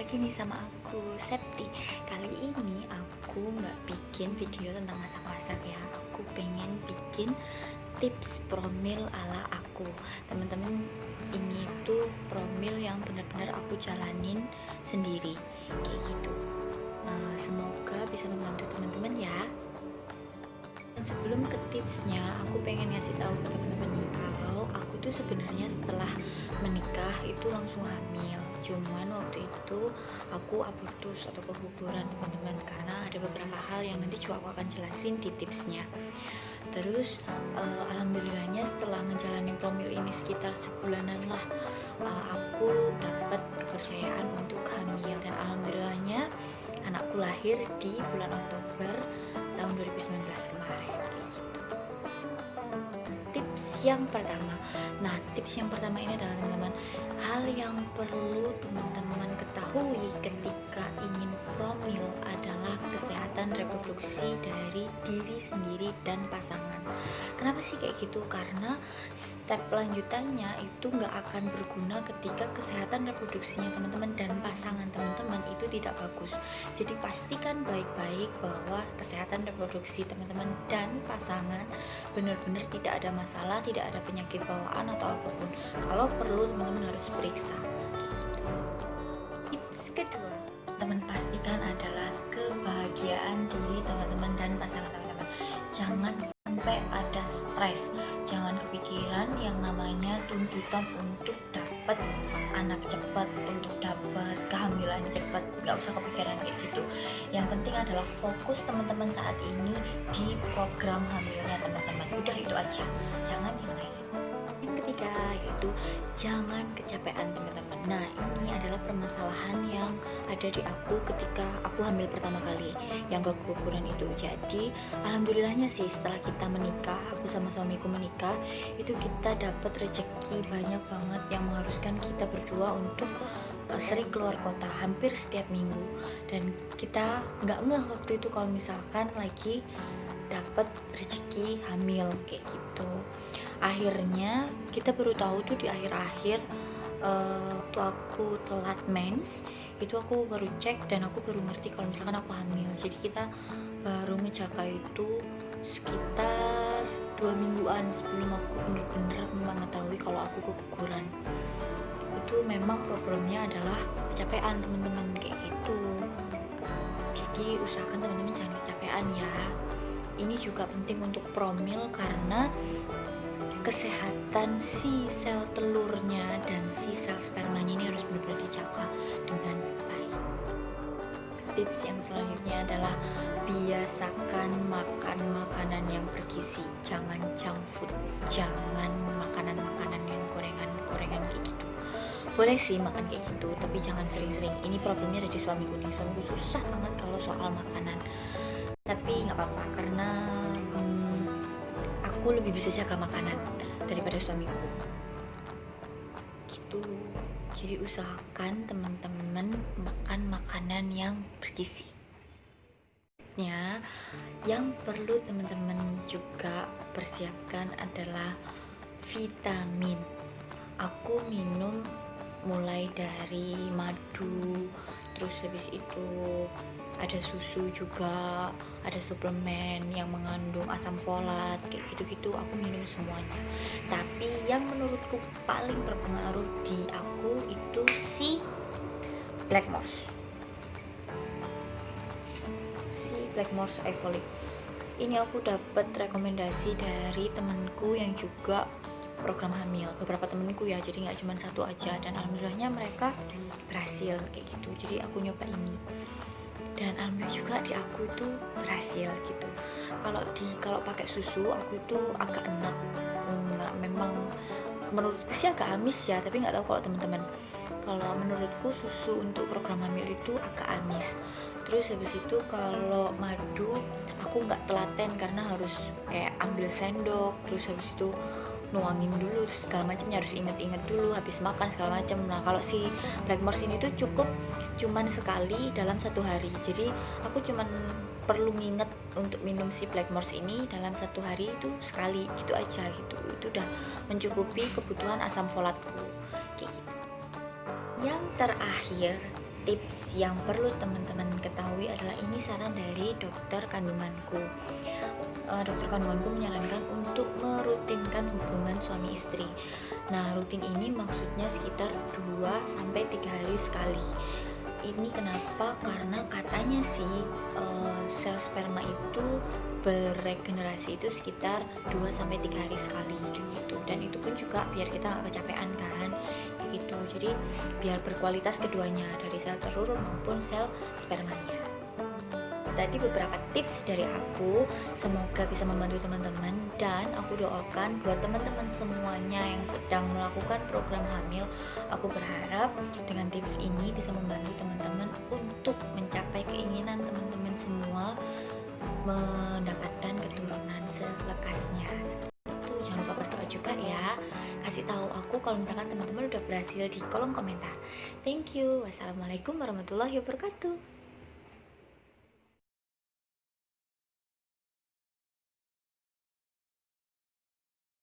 lagi nih sama aku, Septi. Kali ini aku nggak bikin video tentang masak-masak ya. Aku pengen bikin tips promil ala aku. Teman-teman, ini tuh promil yang benar-benar aku jalanin sendiri, kayak gitu. Semoga bisa membantu teman-teman ya. Dan sebelum ke tipsnya, aku pengen ngasih tahu ke teman-teman nih kalau aku tuh sebenarnya setelah menikah itu langsung hamil. Cuman waktu itu aku abortus atau keguguran teman-teman, karena ada beberapa hal yang nanti juga aku akan jelasin di tipsnya. Terus alhamdulillahnya setelah ngejalanin promil ini sekitar sebulanan lah, aku dapat kepercayaan untuk hamil, dan alhamdulillahnya anakku lahir di bulan Oktober tahun 2019 kemarin, kayak gitu. Tips yang pertama, tips yang pertama ini adalah teman-teman, hal yang perlu teman-teman ketahui ketika ingin promil adalah kesehatan reproduksi dari diri sendiri dan pasangan. Kenapa sih kayak gitu? Karena step lanjutannya itu nggak akan berguna ketika kesehatan reproduksinya teman-teman dan pasangan teman-teman itu tidak bagus. Jadi pastikan baik-baik bahwa kesehatan reproduksi teman-teman dan pasangan benar-benar tidak ada masalah, tidak ada penyakit bawaan atau apapun. Kalau perlu teman-teman harus periksa. Tips kedua, teman pastikan adalah kebahagiaan diri teman-teman dan pasangan teman-teman. Jangan sampai ada stres, jangan kepikiran yang namanya tuntutan untuk dapat anak cepat, untuk dapat kehamilan cepat. Nggak usah kepikiran kayak gitu. Yang penting adalah fokus teman-teman saat ini di program hamilnya teman-teman. Udah itu aja, jangan yang lain. Yang ketiga yaitu jangan kecapean teman-teman. Nah, ini adalah permasalahan yang ada di aku ketika aku hamil pertama kali yang keguguran itu. Jadi alhamdulillahnya sih setelah kita menikah, aku sama suamiku menikah, itu kita dapat rezeki banyak banget yang mengharuskan kita berdua untuk sering keluar kota hampir setiap minggu, dan kita nggak ngeh waktu itu kalau misalkan lagi dapat rezeki hamil kayak gitu. Akhirnya kita baru tahu tuh di akhir-akhir, waktu aku telat mens itu aku baru cek dan aku baru ngerti kalau misalkan aku hamil. Jadi kita baru ngejaga itu sekitar 2 mingguan sebelum aku bener-bener mengetahui kalau aku keguguran. Itu memang problemnya adalah kecapean teman-teman, kayak gitu. Jadi usahakan teman-teman jangan kecapean ya. Ini juga penting untuk promil karena kesehatan si sel telurnya dan si sel spermanya ini harus benar-benar dijaga dengan baik. Tips yang selanjutnya adalah biasakan makan makanan yang bergizi. Jangan junk food, jangan makanan-makanan yang gorengan-gorengan kayak gitu. Boleh sih makan kayak gitu, tapi jangan sering-sering. Ini problemnya ada di suamiku nih. Suamiku susah banget kalau soal makanan. Tapi nggak apa-apa karena aku lebih bisa jaga makanan daripada suamiku gitu. Jadi usahakan teman-teman makan makanan yang bergizi. Yang perlu teman-teman juga persiapkan adalah vitamin. Aku minum mulai dari madu, terus habis itu ada susu juga, ada suplemen yang mengandung asam folat, kayak gitu-gitu aku minum semuanya. Tapi yang menurutku paling berpengaruh di aku itu si Blackmores, Evolic. Ini aku dapat rekomendasi dari temanku yang juga program hamil, beberapa temenku ya, jadi nggak cuma satu aja, dan alhamdulillahnya mereka berhasil kayak gitu. Jadi aku nyoba ini dan alhamdulillah juga di aku tuh berhasil gitu. Kalau pakai susu aku itu agak enak, nggak, memang menurutku sih agak amis ya, tapi nggak tahu kalau teman-teman. Kalau menurutku susu untuk program hamil itu agak amis. Terus habis itu kalau madu aku nggak telaten karena harus kayak ambil sendok, terus habis itu nuangin dulu segala macamnya, harus inget-inget dulu habis makan segala macam. Nah kalau si Blackmores ini tuh cuman sekali dalam 1 hari, jadi aku cuman perlu nginget untuk minum si Blackmores ini dalam 1 hari itu sekali gitu aja gitu. Itu udah mencukupi kebutuhan asam folatku kayak gitu. Yang terakhir tips yang perlu teman-teman ketahui adalah ini saran dari dokter kandunganku. Dokter kandunganku menyarankan untuk merutinkan hubungan suami istri. Nah, rutin ini maksudnya sekitar 2 sampai 3 hari sekali. Ini kenapa? Karena katanya sih sel sperma itu beregenerasi itu sekitar 2 sampai 3 hari sekali gitu. Dan itu pun juga biar kita nggak kecapean kan gitu. Jadi biar berkualitas keduanya, dari sel telur maupun sel spermanya. Tadi beberapa tips dari aku, semoga bisa membantu teman-teman, dan aku doakan buat teman-teman semuanya yang sedang melakukan program hamil. Aku berharap dengan tips ini bisa membantu teman-teman untuk mencapai keinginan teman-teman semua, mendapatkan keturunan selekasnya. Seperti itu. Jangan lupa berdoa juga ya. Kasih tahu aku kalau misalkan teman-teman udah berhasil di kolom komentar. Thank you. Wassalamualaikum warahmatullahi wabarakatuh.